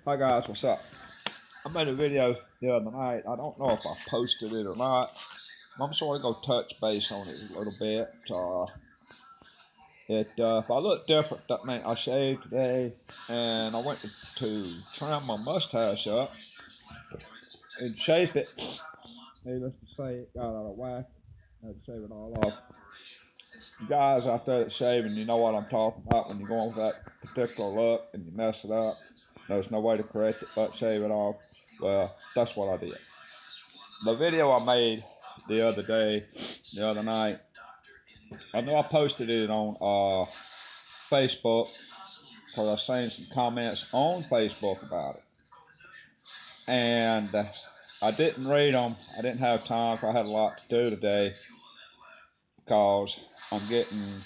Hi guys, what's up? I made a video the other night. I don't know if I posted it or not. I'm sort of gonna touch base on it a little bit. If I look different, that means I shaved today, and I went to trim my mustache up and shape it. Needless to say, it got out of whack. I had to shave it all off. You guys out there that shaving, you know what I'm talking about when you're going with that particular look and you mess it up. There's no way to correct it but shave it off. Well, that's what I did. The video I made the other night, I know I posted it on Facebook because I seen some comments on Facebook about it. And I didn't read them. I didn't have time, I had a lot to do today because I'm getting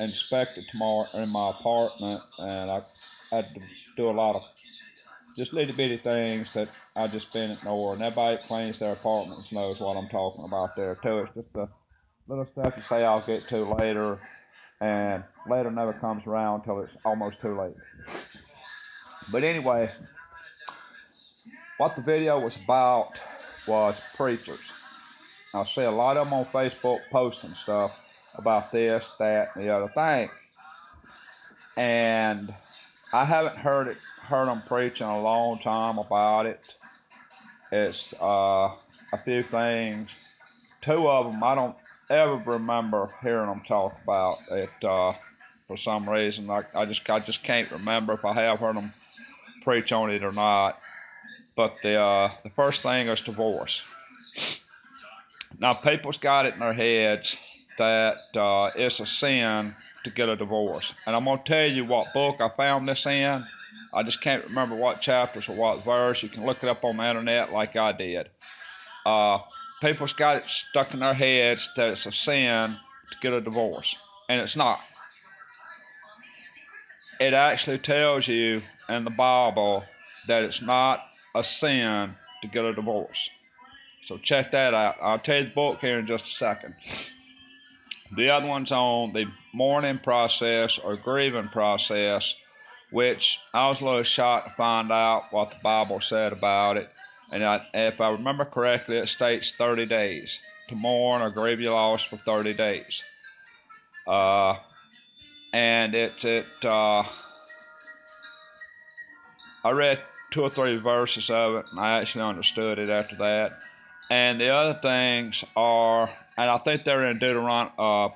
inspected tomorrow in my apartment, and I had to do a lot of just little bitty things that I just been ignoring. Everybody that cleans their apartments knows what I'm talking about there too. It's just a little stuff you say I'll get to later, and later never comes around until it's almost too late. But anyway, what the video was about was preachers. I see a lot of them on Facebook posting stuff about this, that, and the other thing. And I haven't heard them preach in a long time about it. It's a few things. Two of them I don't ever remember hearing them talk about it for some reason. I just can't remember if I have heard them preach on it or not. But the first thing is divorce. Now people's got it in their heads that it's a sin to get a divorce, and I'm gonna tell you what book I found this in. I just can't remember what chapters or what verse. You can look it up on the internet like I did. People's got it stuck in their heads that it's a sin to get a divorce, and it's not. It actually tells you in the Bible that it's not a sin to get a divorce. So check that out. I'll tell you the book here in just a second. The other one's on the mourning process or grieving process, which I was a little shocked to find out what the Bible said about it. And if I remember correctly, it states 30 days to mourn or grieve your loss for 30 days. And I read 2 or 3 verses of it, and I actually understood it after that. And the other things are, and I think they're in Deuteronomy.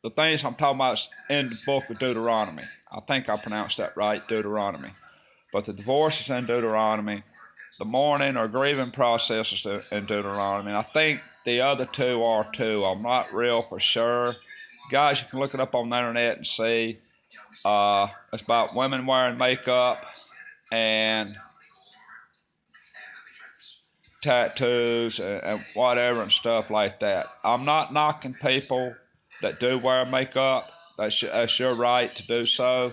The things I'm talking about is in the book of Deuteronomy. I think I pronounced that right, Deuteronomy. But the divorce is in Deuteronomy. The mourning or grieving process is in Deuteronomy. And I think the other two are too. I'm not real for sure. Guys, you can look it up on the internet and see. It's about women wearing makeup and tattoos and whatever and stuff like that. I'm not knocking people that do wear makeup. That's your right to do so.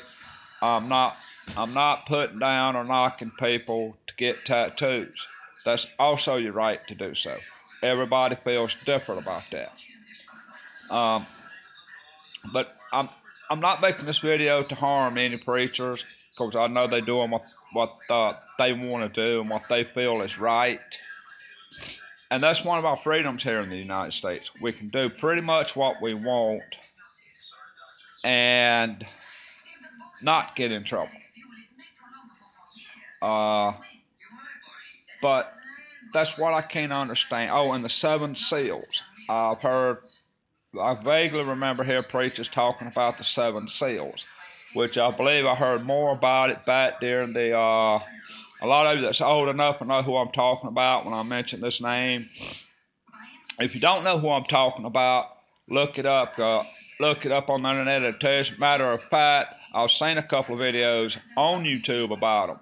I'm not putting down or knocking people to get tattoos. That's also your right to do so. Everybody feels different about that. But I'm not making this video to harm any preachers, because I know they're doing what they want to do and what they feel is right. And that's one of our freedoms here in the United States. We can do pretty much what we want and not get in trouble. But that's what I can't understand. Oh, and the 7 seals. I vaguely remember hearing preachers talking about the 7 seals, which I believe I heard more about it back during the, a lot of you that's old enough to know who I'm talking about when I mention this name. If you don't know who I'm talking about, look it up. Look it up on the internet. It tells you. Matter of fact, I've seen a couple of videos on YouTube about them.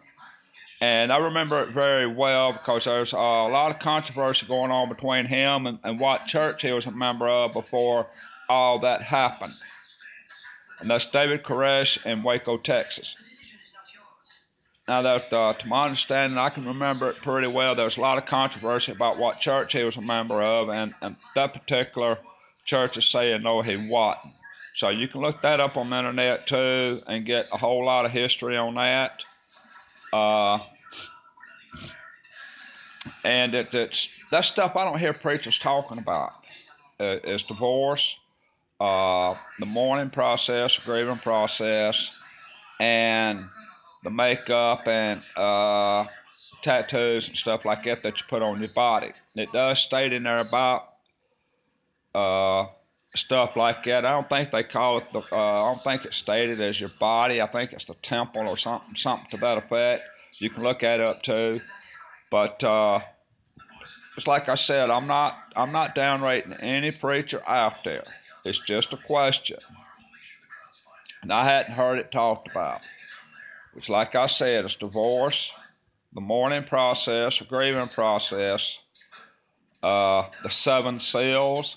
And I remember it very well because there's a lot of controversy going on between him and what church he was a member of before all that happened. And that's David Koresh in Waco, Texas. Now that, to my understanding, I can remember it pretty well. There was a lot of controversy about what church he was a member of, and that particular church is saying no, he wasn't. So you can look that up on the internet too and get a whole lot of history on that. Uh, and it's that stuff I don't hear preachers talking about. It's divorce, the mourning process, grieving process, and the makeup and tattoos and stuff like that that you put on your body. It does state in there about uh, stuff like that. I don't think they call it the. I don't think it's stated as your body. I think it's the temple or something to that effect. You can look that up too. But it's like I said, I'm not downrating any preacher out there. It's just a question, and I hadn't heard it talked about. It's like I said, it's divorce, the mourning process, the grieving process, the 7 seals,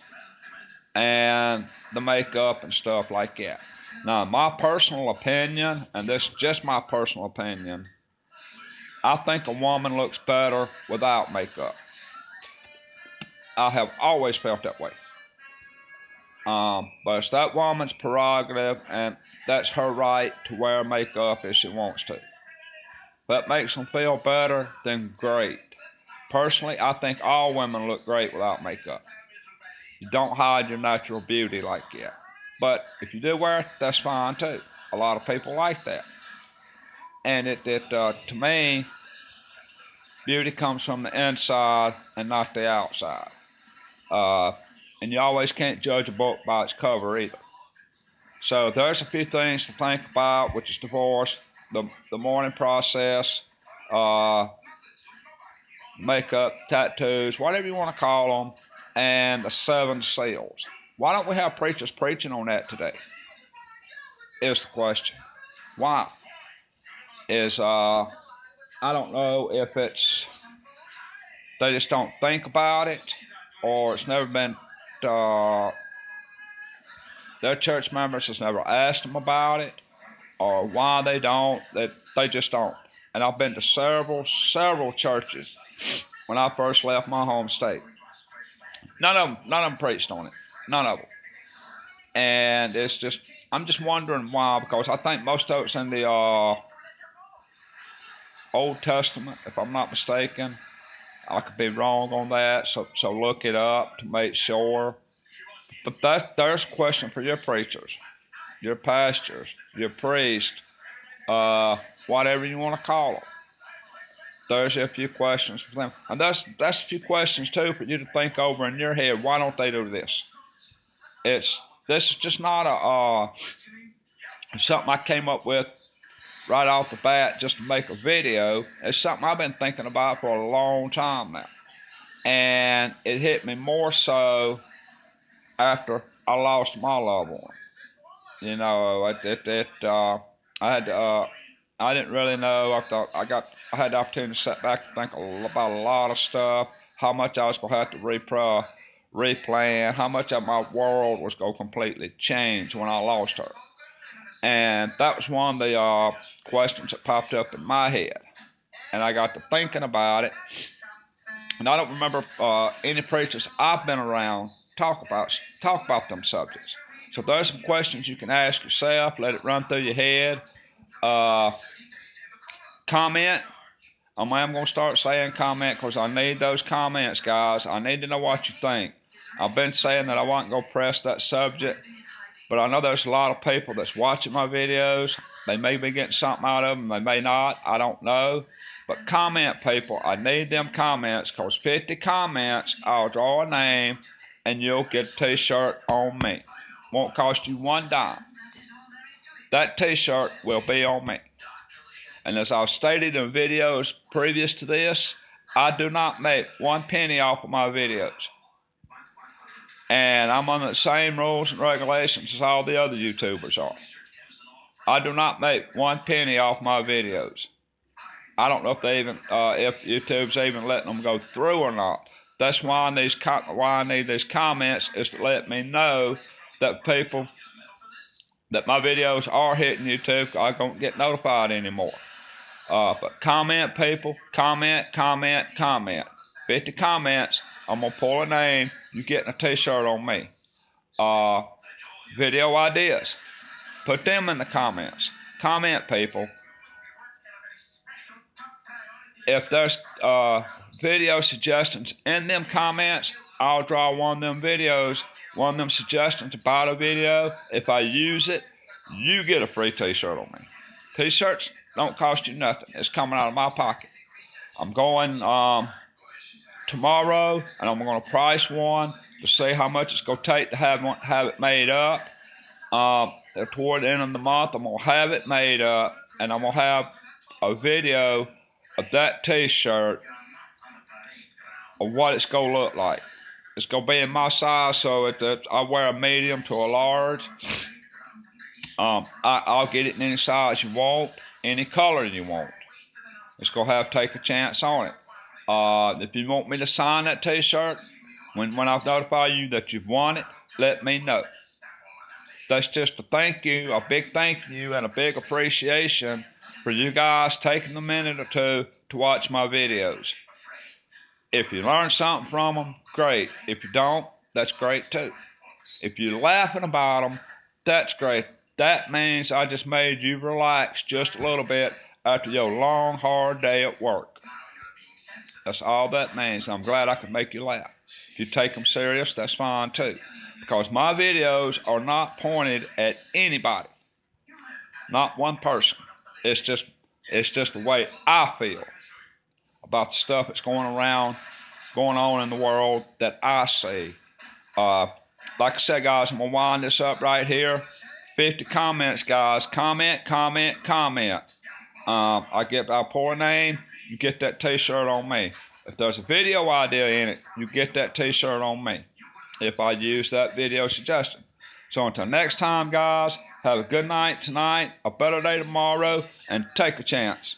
and the makeup and stuff like that. Now, my personal opinion, and this is just my personal opinion, I think a woman looks better without makeup. I have always felt that way. But it's that woman's prerogative, and that's her right to wear makeup if she wants to. If that makes them feel better, then great. Personally, I think all women look great without makeup. You don't hide your natural beauty like that. But if you do wear it, that's fine too. A lot of people like that. And to me, beauty comes from the inside and not the outside. And you always can't judge a book by its cover either. So there's a few things to think about, which is divorce, the mourning process, makeup, tattoos, whatever you want to call them, and the 7 seals. Why don't we have preachers preaching on that today? Is the question. Why? I don't know if it's they just don't think about it, or it's never been their church members has never asked them about it, or why they don't. They just don't. And I've been to several churches when I first left my home state. None of them preached on it. None of them. And I'm just wondering why, because I think most of it's in the Old Testament, if I'm not mistaken. I could be wrong on that, so look it up to make sure. But there's a question for your preachers, your pastors, your priests, whatever you want to call them. There's a few questions for them, and that's a few questions too for you to think over in your head. Why don't they do this? This is just not something I came up with right off the bat just to make a video. It's something I've been thinking about for a long time now, and it hit me more so after I lost my loved one. You know, I didn't really know. I had the opportunity to sit back and think about a lot of stuff, how much I was gonna have to replan, how much of my world was gonna completely change when I lost her. And that was one of the questions that popped up in my head. And I got to thinking about it. And I don't remember any preachers I've been around talk about them subjects. So there's some questions you can ask yourself. Let it run through your head. Comment. I'm going to start saying comment because I need those comments, guys. I need to know what you think. I've been saying that I wasn't going to press that subject, but I know there's a lot of people that's watching my videos. They may be getting something out of them. They may not. I don't know. But comment, people. I need them comments, because 50 comments, I'll draw a name, and you'll get a t-shirt on me. Won't cost you one dime. That t-shirt will be on me. And as I've stated in videos previous to this, I do not make 1 penny off of my videos. And I'm under the same rules and regulations as all the other YouTubers are. I do not make 1 penny off my videos. I don't know if YouTube's even letting them go through or not. That's why I need these comments, is to let me know that that my videos are hitting YouTube. I don't get notified anymore. But comment, people. Comment. 50 comments. I'm going to pull a name. You're getting a t-shirt on me. Video ideas. Put them in the comments. Comment, people. if there's video suggestions in them comments, I'll draw one of them videos, one of them suggestions about a video. If I use it, you get a free t-shirt on me. T-shirts don't cost you nothing. It's coming out of my pocket. I'm going tomorrow, and I'm going to price one to see how much it's going to take to have it made up. Toward the end of the month, I'm going to have it made up, and I'm going to have a video of that t-shirt of what it's going to look like. It's going to be in my size, so I wear a medium to a large. I'll get it in any size you want, any color you want. It's going to have Take a Chance on it. If you want me to sign that t-shirt, when I notify you that you've won it, let me know. That's just a thank you, a big thank you, and a big appreciation for you guys taking a minute or two to watch my videos. If you learn something from them, great. If you don't, that's great too. If you're laughing about them, that's great. That means I just made you relax just a little bit after your long, hard day at work. That's all that means. I'm glad I could make you laugh. If you take them serious, that's fine too. Because my videos are not pointed at anybody. Not one person. It's just the way I feel about the stuff that's going on in the world that I see. Like I said, guys, I'm going to wind this up right here. 50 comments, guys. Comment, comment, comment. I'll pour a name, you get that t-shirt on me. If there's a video idea in it, you get that t-shirt on me if I use that video suggestion. So until next time, guys, have a good night tonight, a better day tomorrow, and take a chance.